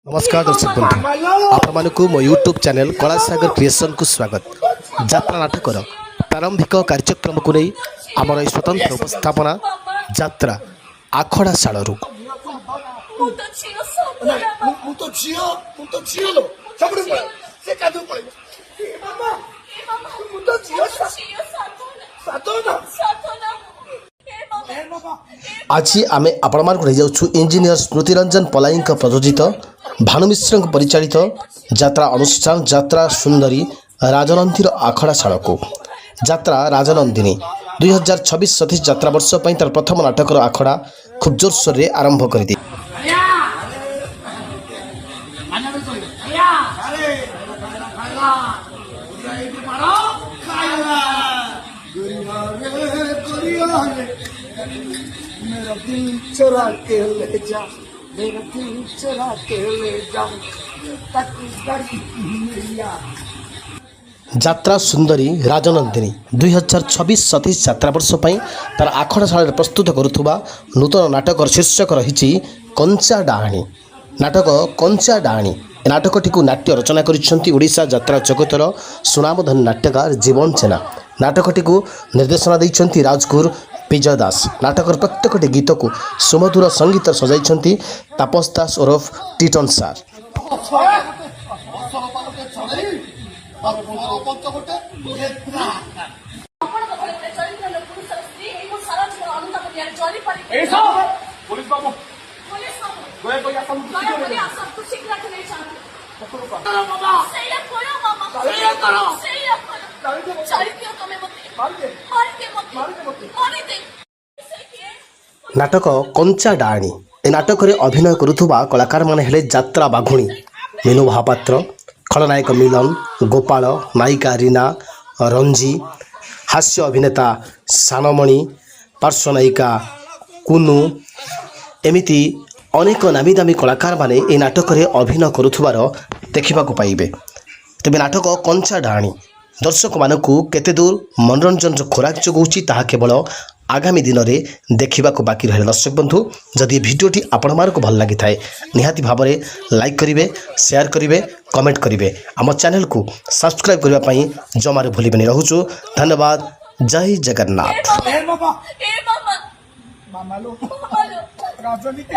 नमस्कार दर्शक बंधु आपको मो यूट्यूब चैनल कलासागर क्रिएशन को स्वागत। यात्रा नाटकर प्रारंभिक कार्यक्रम को नहीं आमर स्वतंत्र उपस्थापना यात्रा आखड़ा शालू आज आम आपण मानक नहीं जाऊँ इंजीनियर स्मृति रंजन पलाई प्रयोजित भानु मिश्र परिचालित यात्रा अनुष्ठान यात्रा सुंदरी राजनंदीर आखड़ा शाला को यात्रा राजनंदिनी 2026 सतीश यात्रा वर्ष तार प्रथम नाटकर आखड़ा खूब जोरसोर से आरंभ कर दी। मेरा दिल चुरा के ले जा, मेरा दिल चुरा के ले जा, यात्रा सुंदरी राजनंदिनी 2026 सतीश यात्रा वर्ष तार आखड़ा शाला प्रस्तुत करुवा नूतन नाटक शीर्षक रही कंचा डाणी। नाटक कंचा डाणी नाटकटी नाट्य रचना करिसेंती यात्रा जगतर सुनामधन नाट्यकार जीवन जेना। नाटकटी निर्देशना देइसेंती राजगुरु विजय दास। नाटकर प्रत्येकटी गीत को सुमधुर संगीत सजाई तापस दास ओरफ टीटन सार। नाटक कंचा डाणी ए नाटक रे अभिनय करुथुबा कलाकार माने हेले यात्रा बाघुणी, मीनू महापात्र, खलनायक मिलन, गोपाल, नायिका रीना, रंजी, हास्य अभिनेता सानमणि, पार्श्व नायिका कुनु एमिति अनेक नामी दामी कलाकार माने ए नाटक रे अभिनय करुथुबार देखिबा को पाइबे। तेबे नाटक कंचा डाणी दर्शक मानकू केते दूर मनोरंजन खोराक जोगाउछि ताहा केवल आगामी दिन में देखा बाकी रहे। दर्शक बंधु जदि भिडियोटी आपण मानक भल लगी थाए निहाती भाव में लाइक करेंगे, शेयर करेंगे, कमेंट करेंगे। आम चैनल को सब्सक्राइब करने जमार भूलि रोचु। धन्यवाद। जय जगन्नाथ। राजनीति